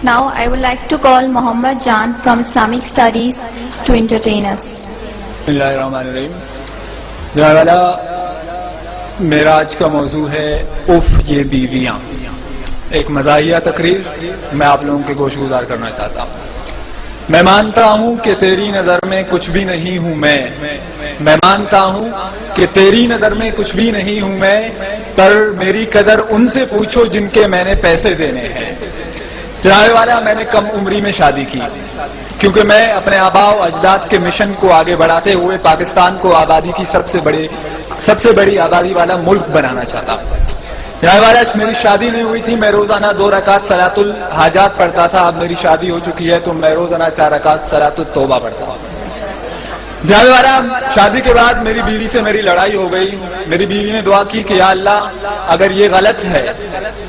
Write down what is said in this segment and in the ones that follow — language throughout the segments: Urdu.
Now I would like to call Muhammad Jan from Islamic Studies to entertain us. Bismillahirrahmanirrahim. جناب والا میرا آج کا موضوع ہے اف یہ بیویاں. ایک مزاحیہ تقریر میں آپ لوگوں کے گوش گزار کرنا چاہتا ہوں. میں مانتا ہوں کہ تیری نظر میں کچھ بھی نہیں ہوں میں مانتا ہوں کہ تیری نظر میں کچھ بھی نہیں ہوں میں، پر میری قدر ان سے پوچھو جن کے میں نے پیسے دینے ہیں. جناب والا میں نے کم عمری میں شادی کی کیونکہ میں اپنے آباء و اجداد کے مشن کو آگے بڑھاتے ہوئے پاکستان کو آبادی کی سب سے بڑی آبادی والا ملک بنانا چاہتا ہوں. جناب والا میری شادی نہیں ہوئی تھی، میں روزانہ 2 رکعت صلاۃ الحاجات پڑھتا تھا. اب میری شادی ہو چکی ہے تو میں روزانہ 4 رکعت صلاۃ التوبہ پڑھتا ہوں. جناب والا شادی کے بعد میری بیوی سے میری لڑائی ہو گئی. میری بیوی نے دعا کی کہ یا اللہ اگر یہ غلط ہے،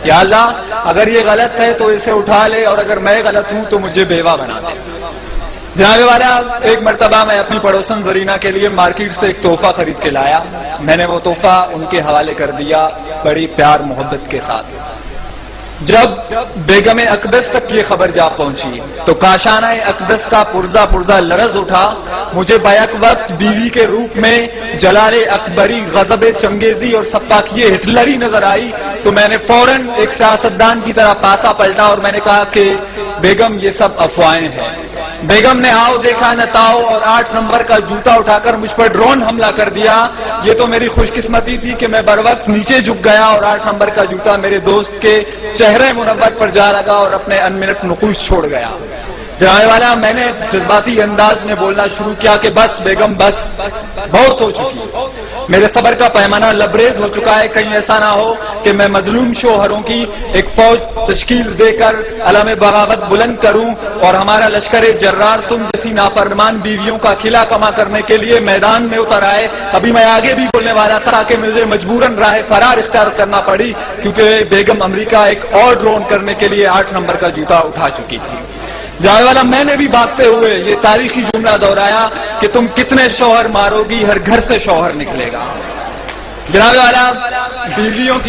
یا اللہ اگر یہ غلط ہے تو اسے اٹھا لے، اور اگر میں غلط ہوں تو مجھے بیوہ بنا دے. جناب والا ایک مرتبہ میں اپنی پڑوسن زرینہ کے لیے مارکیٹ سے ایک تحفہ خرید کے لایا. میں نے وہ تحفہ ان کے حوالے کر دیا بڑی پیار محبت کے ساتھ. جب بیگم اقدس تک یہ خبر جا پہنچی تو کاشانہ اقدس کا پرزا لرز اٹھا. مجھے بیک وقت بیوی کے روپ میں جلال اکبری، غضب چنگیزی اور سپاکیے ہٹلری نظر آئی تو میں نے فوراً ایک سیاستدان کی طرح پاسا پلٹا اور میں نے کہا کہ بیگم یہ سب افواہیں ہیں. بیگم نے آؤ دیکھا نہ تاؤ اور 8 نمبر کا جوتا اٹھا کر مجھ پر ڈرون حملہ کر دیا. یہ تو میری خوش قسمتی تھی کہ میں بر وقت نیچے جھک گیا اور 8 نمبر کا جوتا میرے دوست کے چہرے منور پر جا لگا اور اپنے انمنٹ نقوش چھوڑ گیا. جناب والا میں نے جذباتی انداز میں بولنا شروع کیا کہ بس بیگم بس، بہت ہو چکی، میرے صبر کا پیمانہ لبریز ہو چکا ہے. کہیں ایسا نہ ہو کہ میں مظلوم شوہروں کی ایک فوج تشکیل دے کر علم بغاوت بلند کروں اور ہمارا لشکر جرار تم جیسی نافرمان بیویوں کا قلعہ کما کرنے کے لیے میدان میں اتر آئے. ابھی میں آگے بھی بولنے والا تھا کہ مجھے مجبوراً راہ فرار اختیار کرنا پڑی کیونکہ بیگم امریکہ ایک اور ڈرون کرنے کے لیے 8 نمبر کا جوتا اٹھا چکی تھی. جناب والا میں نے بھی بھاگتے ہوئے یہ تاریخی جملہ دہرایا کہ تم کتنے شوہر مارو گی، ہر گھر سے شوہر نکلے گا. جناب والا بیویوں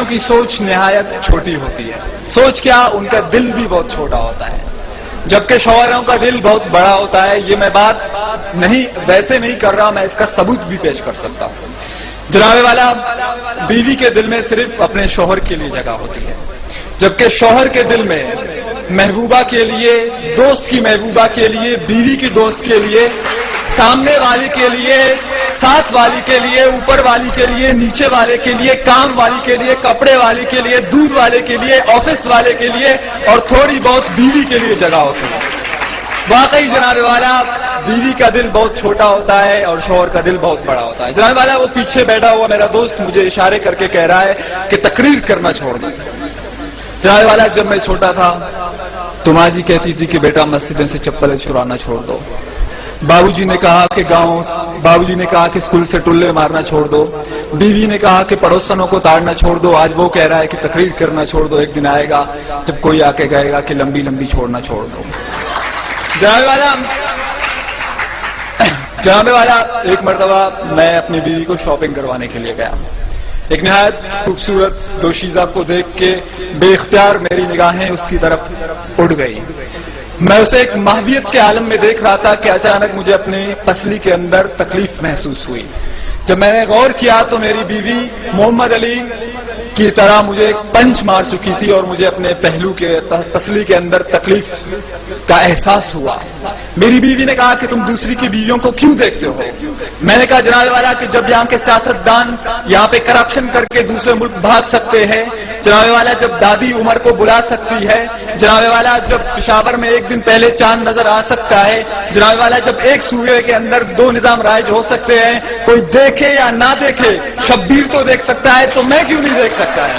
کی سوچ نہایت چھوٹی ہوتی ہے. سوچ کیا، ان کا دل بھی بہت چھوٹا ہوتا ہے جبکہ شوہروں کا دل بہت بڑا ہوتا ہے. یہ میں بات ویسے نہیں کر رہا، میں اس کا ثبوت بھی پیش کر سکتا ہوں. جناب والا بیوی کے دل میں صرف اپنے شوہر کے لیے جگہ ہوتی ہے جبکہ شوہر کے دل میں محبوبہ کے لیے، دوست کی محبوبہ کے لیے، بیوی کی دوست کے لیے، سامنے والی کے لیے، ساتھ والی کے لیے، اوپر والی کے لیے، نیچے والے کے لیے، کام والی کے لیے، کپڑے والی کے لیے، دودھ والے کے لیے، آفس والے کے لیے اور تھوڑی بہت بیوی کے لیے جگہ ہوتی ہے. واقعی جناب والا بیوی کا دل بہت چھوٹا ہوتا ہے اور شوہر کا دل بہت بڑا ہوتا ہے. جناب والا وہ پیچھے بیٹھا ہوا میرا دوست مجھے اشارے کر کے کہہ رہا ہے کہ تقریر کرنا چھوڑ دیں. جناب والا جب میں چھوٹا تھا تو ماں جی کہتی تھی کہ بیٹا مسجدیں سے چپلیں چرانا چھوڑ دو. بابو جی نے کہا کہ اسکول سے ٹلے مارنا چھوڑ دو. بیوی نے کہا کہ پڑوسنوں کو تاڑنا چھوڑ دو. آج وہ کہہ رہا ہے کہ تقریر کرنا چھوڑ دو. ایک دن آئے گا جب کوئی آ کے کہے گا کہ لمبی لمبی چھوڑنا چھوڑ دو. جناب والا ایک مرتبہ میں اپنی بیوی کو شاپنگ کروانے کے لیے گیا. ایک نہایت خوبصورت دوشیزہ کو دیکھ کے بے اختیار میری نگاہیں اس کی طرف اڑ گئی. میں اسے ایک محبیت کے عالم میں دیکھ رہا تھا کہ اچانک مجھے اپنی پسلی کے اندر تکلیف محسوس ہوئی. جب میں نے غور کیا تو میری بیوی محمد علی کی طرح مجھے ایک پنچ مار چکی تھی اور مجھے اپنے پہلو کے پسلی کے اندر تکلیف کا احساس ہوا. میری بیوی نے کہا کہ تم دوسری کی بیویوں کو کیوں دیکھتے ہو؟ میں نے کہا جناب والا کہ جب یہاں کے سیاستدان یہاں پہ کرپشن کر کے دوسرے ملک بھاگ سکتے ہیں، جناب والا جب دادی عمر کو بلا سکتی ہے، جناب والا جب پشاور میں ایک دن پہلے چاند نظر آ سکتا ہے، جناب والا جب ایک صوبے کے اندر 2 نظام رائج ہو سکتے ہیں، کوئی دیکھے یا نہ دیکھے شبیر تو دیکھ سکتا ہے تو میں کیوں نہیں دیکھ سکتا ہے؟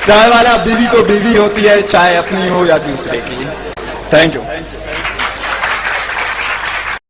جناب والا بیوی تو بیوی ہوتی ہے چاہے اپنی ہو یا دوسرے کی. Thank you.